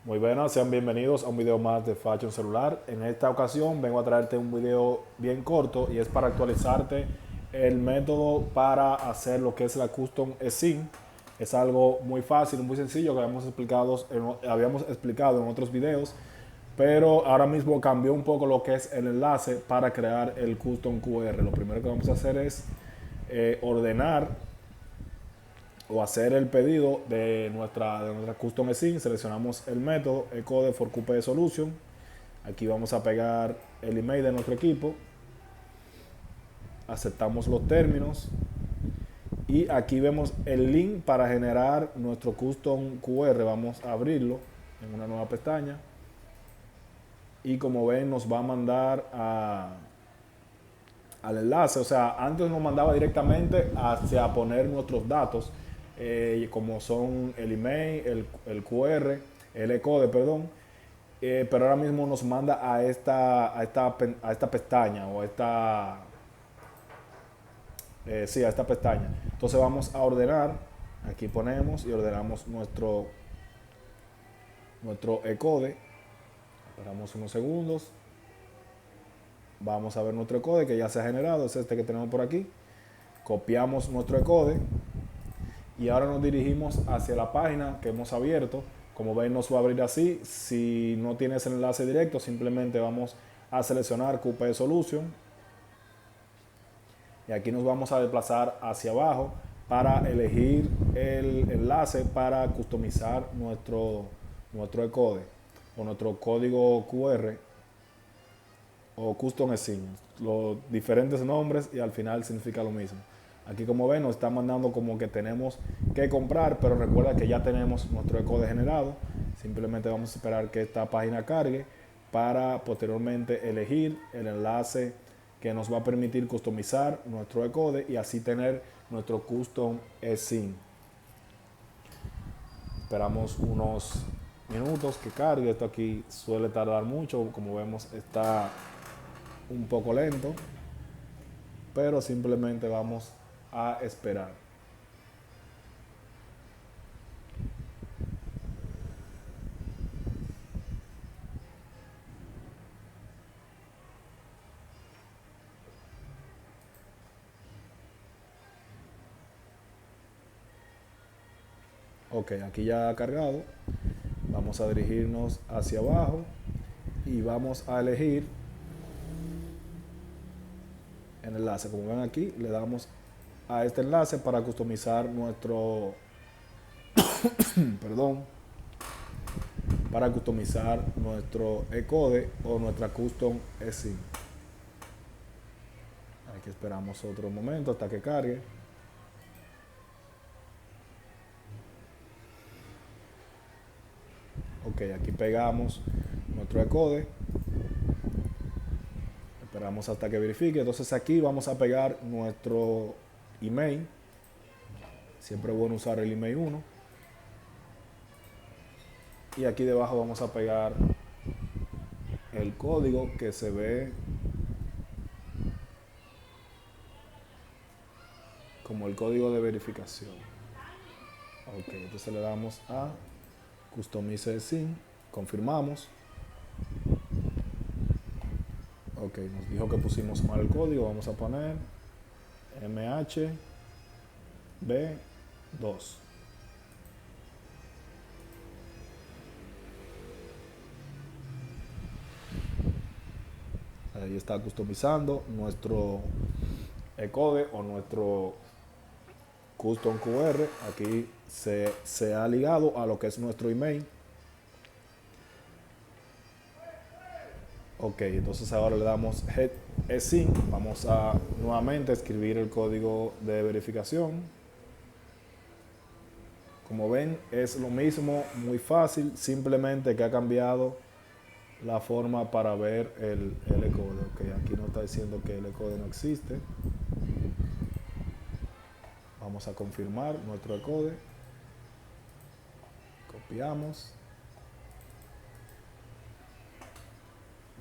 Muy buenas, sean bienvenidos a un video más de Fashion Celular. En esta ocasión vengo a traerte un video bien corto y es para actualizarte el método para hacer lo que es la Custom SIM. Es algo muy fácil, muy sencillo que habíamos explicado en otros videos, pero ahora mismo cambió un poco lo que es el enlace para crear el Custom QR. Lo primero que vamos a hacer es ordenar o hacer el pedido de nuestra Custom SIM. Seleccionamos el método Ecode for QPE Solution. Aquí vamos a pegar el email de nuestro equipo, aceptamos los términos y aquí vemos el link para generar nuestro Custom QR. Vamos a abrirlo en una nueva pestaña y como ven nos va a mandar al enlace. O sea, antes nos mandaba directamente hacia poner nuestros datos, como son el email, el QR, el E-code, perdón. Pero ahora mismo nos manda a esta pestaña o sí, a esta pestaña. Entonces vamos a ordenar, aquí ponemos y ordenamos nuestro E-code. Esperamos unos segundos. Vamos a ver nuestro E-code que ya se ha generado, es este que tenemos por aquí. Copiamos nuestro E-code y ahora nos dirigimos hacia la página que hemos abierto. Como ven, nos va a abrir así. Si no tienes el enlace directo, simplemente vamos a seleccionar QPE Solution y aquí nos vamos a desplazar hacia abajo para elegir el enlace para customizar nuestro E-code o nuestro código QR o Custom SIM, los diferentes nombres y al final significa lo mismo. Aquí como ven nos está mandando como que tenemos que comprar, pero recuerda que ya tenemos nuestro E-code generado. Simplemente vamos a esperar que esta página cargue para posteriormente elegir el enlace que nos va a permitir customizar nuestro E-code y así tener nuestro Custom SIM. Esperamos unos minutos que cargue. Esto aquí suele tardar mucho, como vemos está un poco lento, pero simplemente vamos a esperar. Ok, aquí ya ha cargado. Vamos a dirigirnos hacia abajo y vamos a elegir el enlace. Como ven aquí, le damos a este enlace para customizar perdón, para customizar nuestro E-code o nuestra Custom SIM. Aquí esperamos otro momento hasta que cargue. Ok, aquí pegamos nuestro E-code. Esperamos hasta que verifique. Entonces aquí vamos a pegar nuestro email. Siempre es bueno usar el email 1. Y aquí debajo vamos a pegar el código que se ve como el código de verificación. Ok, entonces le damos a Customize SIM, confirmamos. Ok, nos dijo que pusimos mal el código, vamos a poner MHB2. Ahí está customizando nuestro E-code o nuestro Custom QR. Aquí se ha ligado a lo que es nuestro email. Ok, entonces ahora le damos Head SIM. Vamos a nuevamente escribir el código de verificación. Como ven, es lo mismo, muy fácil, simplemente que ha cambiado la forma para ver el E-code. Ok, aquí nos está diciendo que el E-code no existe. Vamos a confirmar nuestro E-code. Copiamos.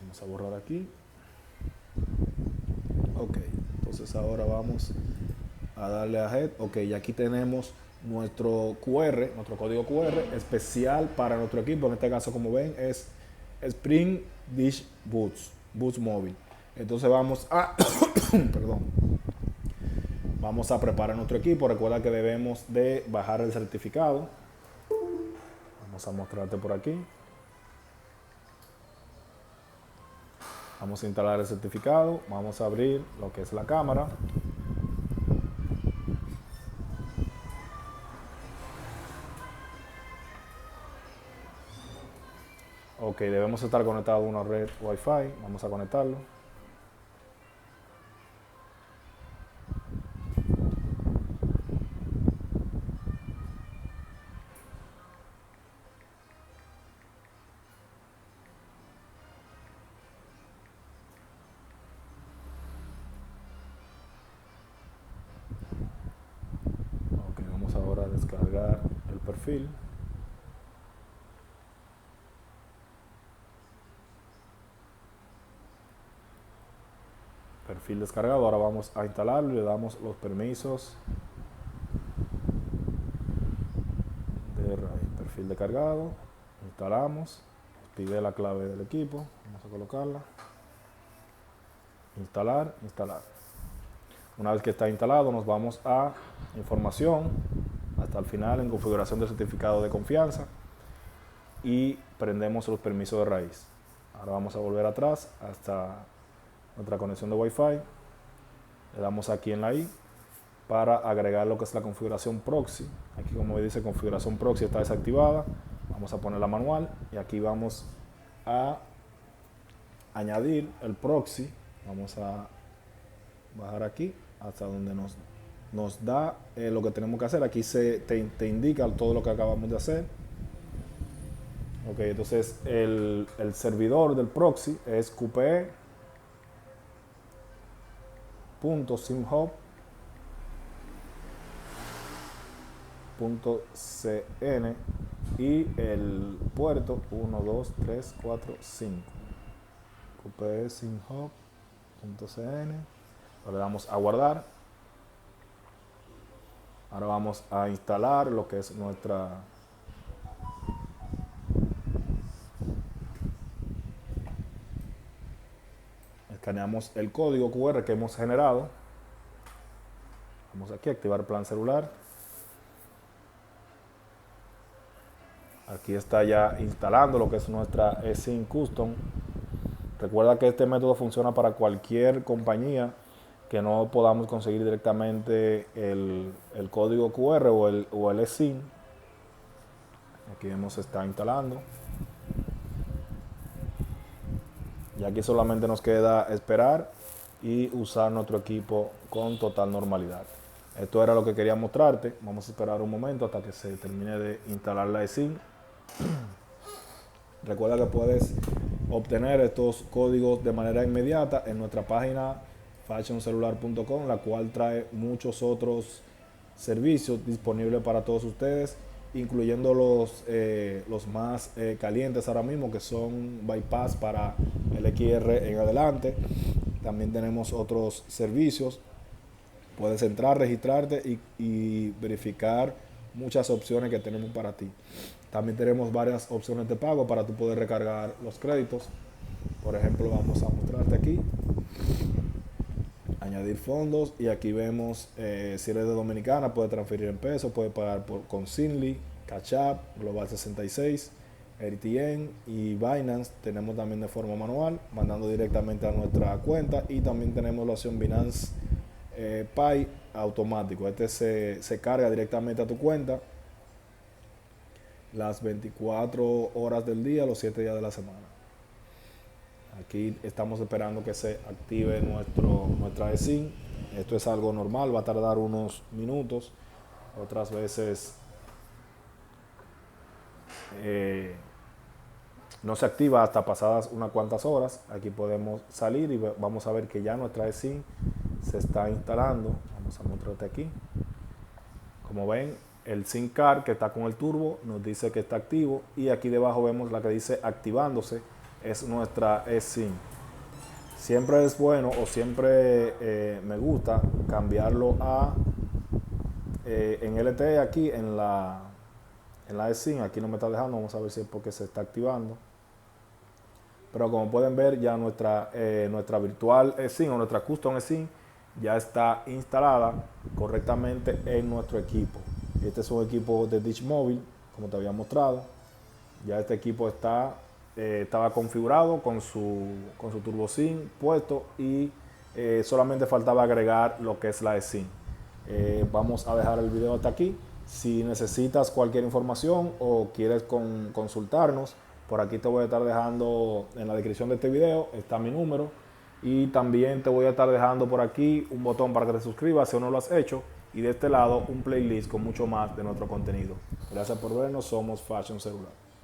Vamos a borrar aquí. Ok, entonces ahora vamos a darle a Head. Ok, y aquí tenemos nuestro QR, nuestro código QR especial para nuestro equipo. En este caso, como ven, es Spring Dish Boots Móvil. Entonces vamos a, perdón, vamos a preparar nuestro equipo. Recuerda que debemos de bajar el certificado. Vamos a mostrarte por aquí. Vamos a instalar el certificado. Vamos a abrir lo que es la cámara. Ok, debemos estar conectados a una red Wi-Fi. Vamos a conectarlo. Ok, vamos ahora a descargar el perfil. Perfil descargado. Ahora vamos a instalarlo y le damos los permisos de RAID. Perfil descargado. Instalamos. Nos pide la clave del equipo. Vamos a colocarla. Instalar, instalar. Una vez que está instalado, nos vamos a información hasta el final en configuración de certificado de confianza y prendemos los permisos de raíz. Ahora vamos a volver atrás hasta nuestra conexión de Wi-Fi. Le damos aquí en la I para agregar lo que es la configuración proxy. Aquí, como dice, configuración proxy está desactivada. Vamos a ponerla manual y aquí vamos a añadir el proxy. Vamos a bajar aquí hasta donde nos da lo que tenemos que hacer. Aquí te indica todo lo que acabamos de hacer. Ok, entonces el servidor del proxy es qpe.simhub.cn y el puerto 1, 2, 3, 4, 5. qpe.simhub.cn. Le damos a guardar. Ahora vamos a instalar lo que es nuestra escaneamos el código QR que hemos generado. Vamos aquí a activar plan celular. Aquí está ya instalando lo que es nuestra eSIM Custom. Recuerda que este método funciona para cualquier compañía que no podamos conseguir directamente el código QR o el eSIM. Aquí vemos está instalando. Y aquí solamente nos queda esperar y usar nuestro equipo con total normalidad. Esto era lo que quería mostrarte. Vamos a esperar un momento hasta que se termine de instalar la eSIM. Recuerda que puedes obtener estos códigos de manera inmediata en nuestra página fashioncelular.com, la cual trae muchos otros servicios disponibles para todos ustedes, incluyendo los más calientes ahora mismo, que son bypass para el XR en adelante. También tenemos otros servicios. Puedes entrar, registrarte y verificar muchas opciones que tenemos para ti. También tenemos varias opciones de pago para tú poder recargar los créditos. Por ejemplo, vamos a mostrarte aquí. Añadir fondos y aquí vemos si eres de Dominicana puede transferir en pesos, puede pagar con Zinli, Cash App, Global 66, RTN y Binance. Tenemos también de forma manual, mandando directamente a nuestra cuenta, y también tenemos la opción Binance Pay automático. Este se carga directamente a tu cuenta las 24 horas del día, los 7 días de la semana. Aquí estamos esperando que se active nuestra eSIM. Esto es algo normal, va a tardar unos minutos. Otras veces no se activa hasta pasadas unas cuantas horas. Aquí podemos salir y vamos a ver que ya nuestra eSIM se está instalando. Vamos a mostrarte aquí. Como ven, el SIM card que está con el turbo nos dice que está activo, y aquí debajo vemos la que dice activándose. Es nuestra eSIM. Siempre es bueno, o siempre me gusta cambiarlo a en LTE aquí en la eSIM, aquí no me está dejando, vamos a ver si es porque se está activando. Pero como pueden ver, ya nuestra virtual eSIM o nuestra custom eSIM ya está instalada correctamente en nuestro equipo. Este es un equipo de Dish Mobile, como te había mostrado. Ya este equipo estaba configurado con su Turbo SIM puesto y solamente faltaba agregar lo que es la eSIM. Vamos a dejar el video hasta aquí. Si necesitas cualquier información o quieres consultarnos, por aquí te voy a estar dejando en la descripción de este video, está mi número. Y también te voy a estar dejando por aquí un botón para que te suscribas si aún no lo has hecho. Y de este lado un playlist con mucho más de nuestro contenido. Gracias por vernos, somos Fashion Celular.